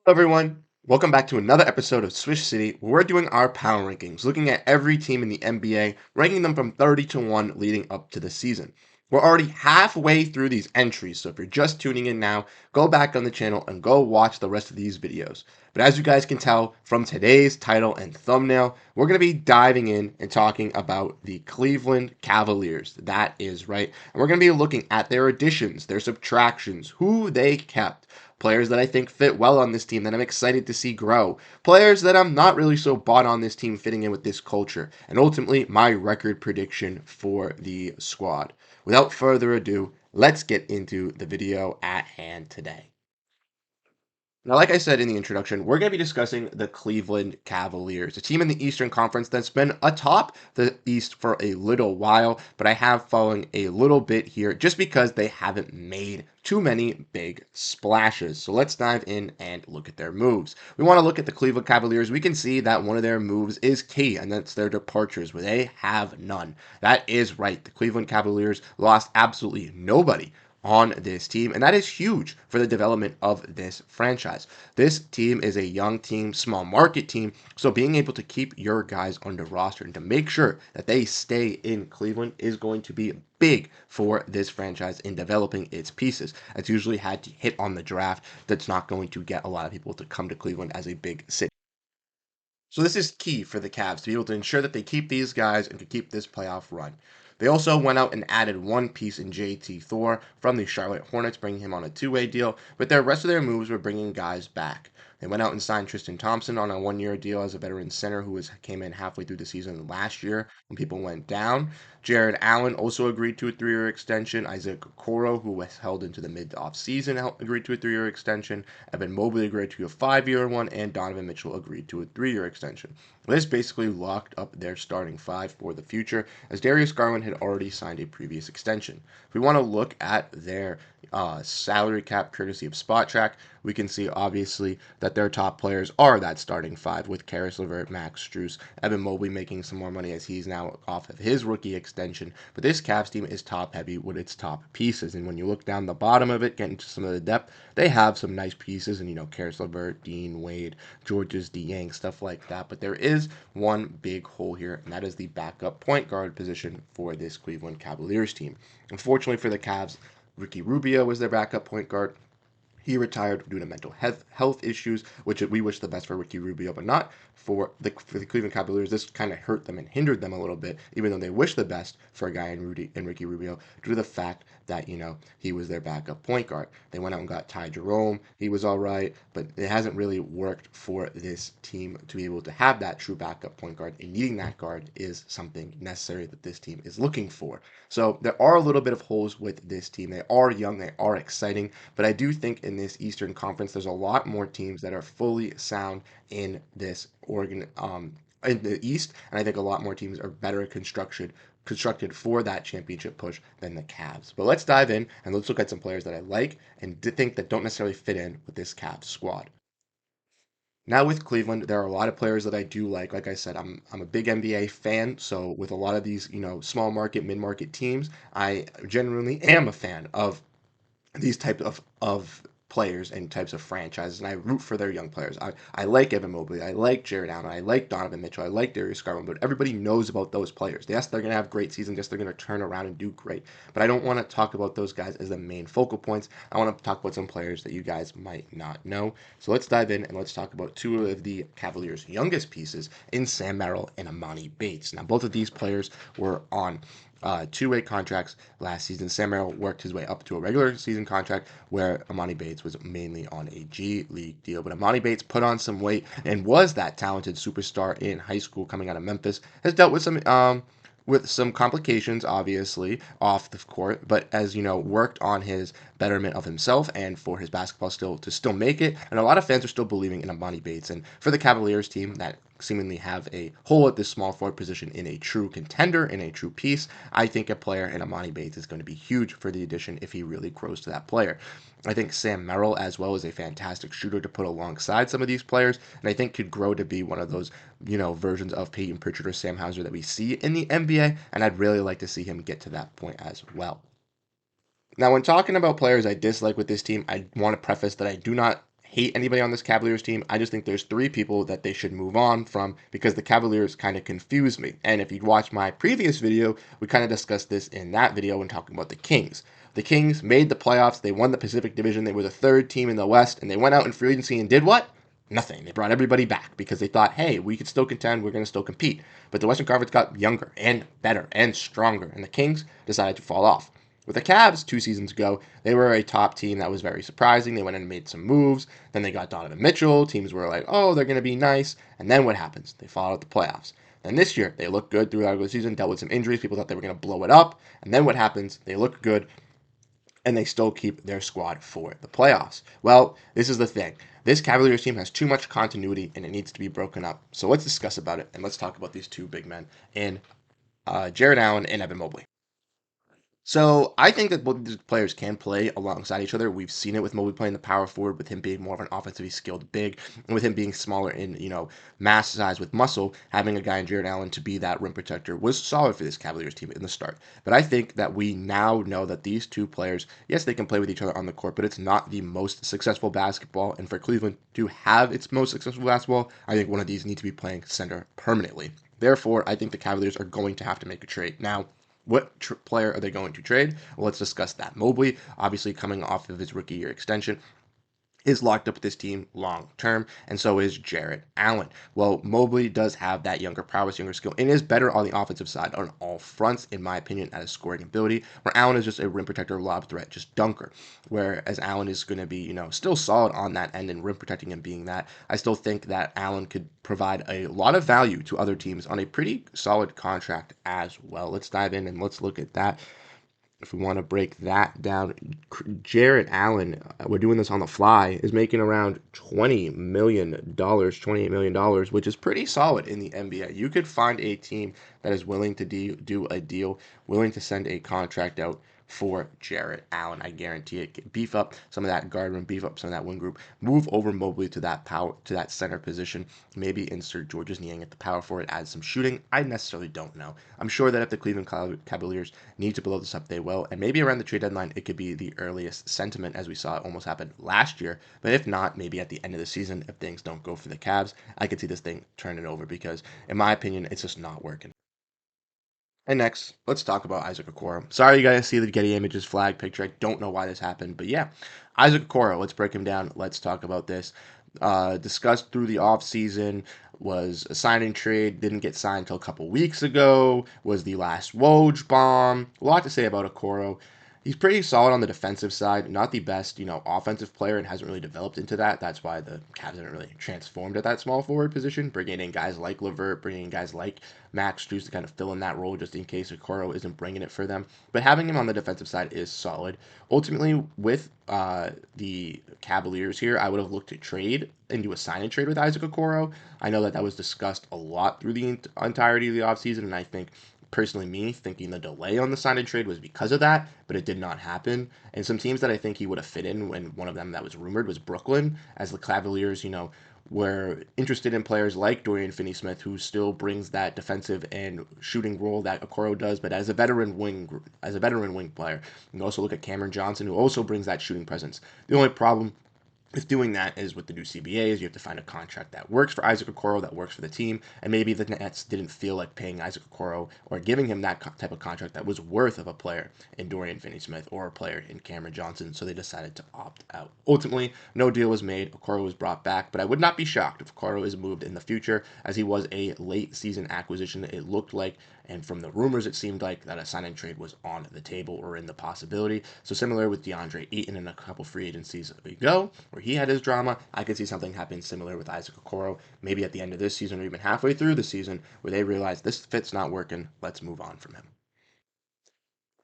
Hello everyone, welcome back to another episode of Swish City, where we're doing our power rankings, looking at every team in the NBA, ranking them from 30 to 1 leading up to the season. We're already halfway through these entries, so if you're just tuning in now, go back on the channel and go watch the rest of these videos. But as you guys can tell from today's title and thumbnail, we're going to be diving in and talking about the Cleveland Cavaliers. That is right. And we're going to be looking at their additions, their subtractions, who they kept, players that I think fit well on this team that I'm excited to see grow, players that I'm not really so bought on this team fitting in with this culture, and ultimately my record prediction for the squad. Without further ado, let's get into the video at hand today. Now, like I said in the introduction, we're going to be discussing the Cleveland Cavaliers, a team in the Eastern Conference that's been atop the East for a little while, but I have fallen a little bit here just because they haven't made too many big splashes. So let's dive in and look at their moves. We want to look at the Cleveland Cavaliers. We can see that one of their moves is key, and that's their departures, where they have none. That is right. The Cleveland Cavaliers lost absolutely nobody on this team, and that is huge for the development of this franchise. This team is a young team, small market team, so being able to keep your guys on the roster and to make sure that they stay in Cleveland is going to be big for this franchise in developing its pieces. It's usually had to hit on the draft. That's not going to get a lot of people to come to Cleveland as a big city. So this is key for the Cavs to be able to ensure that they keep these guys and to keep this playoff run. They also went out and added one piece in JT Thor from the Charlotte Hornets, bringing him on a two-way deal, but the rest of their moves were bringing guys back. They went out and signed Tristan Thompson on a one-year deal as a veteran center who came in halfway through the season last year when people went down. Jared Allen also agreed to a three-year extension. Isaac Okoro, who was held into the mid-off season, agreed to a three-year extension. Evan Mobley agreed to a five-year one, and Donovan Mitchell agreed to a three-year extension. This basically locked up their starting five for the future, as Darius Garland had already signed a previous extension. If we want to look at their salary cap courtesy of Spot Track, we can see obviously that their top players are that starting five, with Karis LeVert, Max Strus, Evan Mobley making some more money as he's now off of his rookie extension. But this Cavs team is top heavy with its top pieces, and when you look down the bottom of it, get into some of the depth, they have some nice pieces, and Karis LeVert, Dean Wade, Georges Dieng, stuff like that. But there is one big hole here, and that is the backup point guard position for this Cleveland Cavaliers team. Unfortunately for the Cavs, Ricky Rubio was their backup point guard. He retired due to mental health issues, which we wish the best for Ricky Rubio, but not for the Cleveland Cavaliers. This kind of hurt them and hindered them a little bit, even though they wish the best for a guy in Ricky Rubio, due to the fact that he was their backup point guard. They went out and got Ty Jerome. He was all right, but it hasn't really worked for this team to be able to have that true backup point guard. And needing that guard is something necessary that this team is looking for. So there are a little bit of holes with this team. They are young, they are exciting, but I do think in this Eastern Conference, there's a lot more teams that are fully sound in this in the East, and I think a lot more teams are better constructed for that championship push than the Cavs. But let's dive in and let's look at some players that I like and think that don't necessarily fit in with this Cavs squad. Now with Cleveland, there are a lot of players that I do like. Like I said, I'm a big NBA fan, so with a lot of these, small market, mid-market teams, I genuinely am a fan of these types of players and types of franchises, and I root for their young players. I like Evan Mobley, I like Jared Allen, I like Donovan Mitchell, I like Darius Garland, but everybody knows about those players. Yes, they're going to have great seasons. Yes, they're going to turn around and do great, but I don't want to talk about those guys as the main focal points. I want to talk about some players that you guys might not know. So let's dive in and let's talk about two of the Cavaliers' youngest pieces in Sam Merrill and Amani Bates. Now, both of these players were on two-way contracts last season. Sam Merrill worked his way up to a regular season contract, where Amani Bates was mainly on a G League deal. But Amani Bates put on some weight and was that talented superstar in high school coming out of Memphis. Has dealt with some complications, obviously, off the court, but as worked on his betterment of himself and for his basketball still make it. And a lot of fans are still believing in Amani Bates. And for the Cavaliers team that seemingly have a hole at this small forward position in a true contender, in a true piece, I think a player in Amani Bates is going to be huge for the addition if he really grows to that player. I think Sam Merrill as well is a fantastic shooter to put alongside some of these players, and I think could grow to be one of those, versions of Peyton Pritchard or Sam Hauser that we see in the NBA, and I'd really like to see him get to that point as well. Now, when talking about players I dislike with this team, I want to preface that I do not hate anybody on this Cavaliers team. I just think there's three people that they should move on from because the Cavaliers kind of confuse me. And if you'd watch my previous video, we kind of discussed this in that video when talking about the Kings. The Kings made the playoffs. They won the Pacific Division. They were the third team in the West, and they went out in free agency and did what? Nothing. They brought everybody back because they thought, hey, we could still contend. We're going to still compete. But the Western Conference got younger and better and stronger, and the Kings decided to fall off. With the Cavs 2 seasons ago, they were a top team that was very surprising. They went and made some moves. Then they got Donovan Mitchell. Teams were like, oh, they're going to be nice. And then what happens? They fall out the playoffs. Then this year, they look good throughout the season, dealt with some injuries. People thought they were going to blow it up. And then what happens? They look good, and they still keep their squad for the playoffs. Well, this is the thing. This Cavaliers team has too much continuity, and it needs to be broken up. So let's discuss about it, and let's talk about these two big men in Jared Allen and Evan Mobley. So I think that both of these players can play alongside each other. We've seen it with Mobley playing the power forward, with him being more of an offensively skilled big, and with him being smaller in mass size with muscle. Having a guy in Jared Allen to be that rim protector was solid for this Cavaliers team in the start. But I think that we now know that these two players, yes, they can play with each other on the court, but it's not the most successful basketball. And for Cleveland to have its most successful basketball, I think one of these needs to be playing center permanently. Therefore, I think the Cavaliers are going to have to make a trade now. What player are they going to trade? Well, let's discuss that. Mobley, obviously coming off of his rookie year extension, is locked up with this team long term, and so is Jarrett Allen. Well, Mobley does have that younger prowess, younger skill, and is better on the offensive side on all fronts, in my opinion, at his scoring ability, where Allen is just a rim protector, lob threat, just dunker. Whereas Allen is going to be, still solid on that end and rim protecting and being that. I still think that Allen could provide a lot of value to other teams on a pretty solid contract as well. Let's dive in and let's look at that. If we want to break that down, Jared Allen, we're doing this on the fly, is making around $20 million, $28 million, which is pretty solid in the NBA. You could find a team that is willing to do a deal, willing to send a contract out for Jarrett Allen. I guarantee it. Beef up some of that guard room, beef up some of that wing group, move over Mobley to that center position. Maybe insert Georges Niang at the power forward, add some shooting. I necessarily don't know. I'm sure that if the Cleveland Cavaliers need to blow this up, they will. And maybe around the trade deadline, it could be the earliest sentiment, as we saw it almost happen last year. But if not, maybe at the end of the season, if things don't go for the Cavs, I could see this thing turning over because, in my opinion, it's just not working. And next, let's talk about Isaac Okoro. Sorry you guys see the Getty Images flag picture. I don't know why this happened, but yeah, Isaac Okoro. Let's break him down. Let's talk about this. Discussed through the offseason, was a signing trade, didn't get signed until a couple weeks ago, was the last Woj bomb. A lot to say about Okoro. He's pretty solid on the defensive side, not the best, offensive player, and hasn't really developed into that. That's why the Cavs haven't really transformed at that small forward position, bringing in guys like LeVert, bringing in guys like Max Strus to kind of fill in that role just in case Okoro isn't bringing it for them. But having him on the defensive side is solid. Ultimately, with the Cavaliers here, I would have looked to trade and do a sign and trade with Isaac Okoro. I know that was discussed a lot through the entirety of the offseason, and I think personally me thinking the delay on the sign and trade was because of that, but it did not happen. And some teams that I think he would have fit in, when one of them that was rumored was Brooklyn, as the Cavaliers, were interested in players like Dorian Finney-Smith, who still brings that defensive and shooting role that Okoro does, but as a veteran wing player. You can also look at Cameron Johnson, who also brings that shooting presence. The only problem with doing that is with the new CBA is you have to find a contract that works for Isaac Okoro, that works for the team, and maybe the Nets didn't feel like paying Isaac Okoro or giving him that type of contract that was worth of a player in Dorian Finney-Smith or a player in Cameron Johnson, so they decided to opt out. Ultimately, no deal was made. Okoro was brought back, but I would not be shocked if Okoro is moved in the future, as he was a late season acquisition. It looked like, and from the rumors, it seemed like that a sign and trade was on the table or in the possibility. So similar with DeAndre Ayton in a couple free agencies ago, where he had his drama, I could see something happen similar with Isaac Okoro, maybe at the end of this season or even halfway through the season, where they realize this fit's not working, let's move on from him.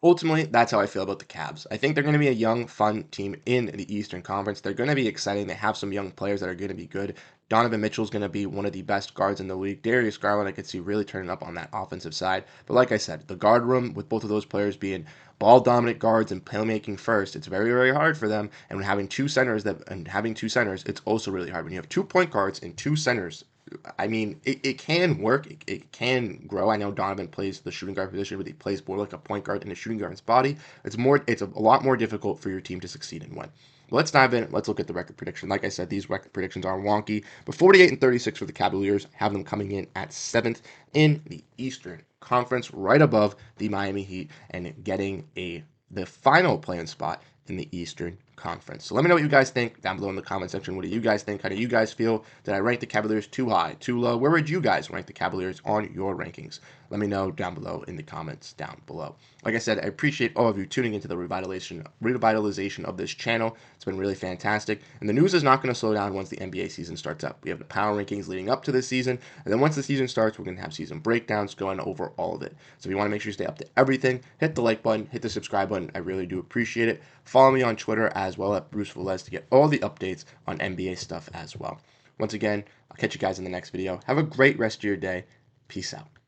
Ultimately, that's how I feel about the Cavs. I think they're going to be a young, fun team in the Eastern Conference. They're going to be exciting. They have some young players that are going to be good. Donovan Mitchell is going to be one of the best guards in the league. Darius Garland, I could see really turning up on that offensive side. But like I said, the guard room, with both of those players being ball dominant guards and playmaking first, it's very, very hard for them. And when having two centers, it's also really hard. When you have 2 point guards and two centers, I mean, it can work. It can grow. I know Donovan plays the shooting guard position, but he plays more like a point guard than a shooting guard's body. It's a lot more difficult for your team to succeed and win. Let's dive in. Let's look at the record prediction. Like I said, these record predictions are wonky, but 48-36 for the Cavaliers have them coming in at 7th in the Eastern Conference, right above the Miami Heat, and getting the final play-in spot in the Eastern Conference. So let me know what you guys think down below in the comment section. What do you guys think? How do you guys feel? Did I rank the Cavaliers too high, too low? Where would you guys rank the Cavaliers on your rankings? Let me know down below in the comments down below. Like I said, I appreciate all of you tuning into the revitalization of this channel. It's been really fantastic. And the news is not going to slow down once the NBA season starts up. We have the power rankings leading up to this season. And then once the season starts, we're going to have season breakdowns going over all of it. So if you want to make sure you stay up to everything, hit the like button, hit the subscribe button. I really do appreciate it. Follow me on Twitter as well at Bruce Veliz to get all the updates on NBA stuff as well. Once again, I'll catch you guys in the next video. Have a great rest of your day. Peace out.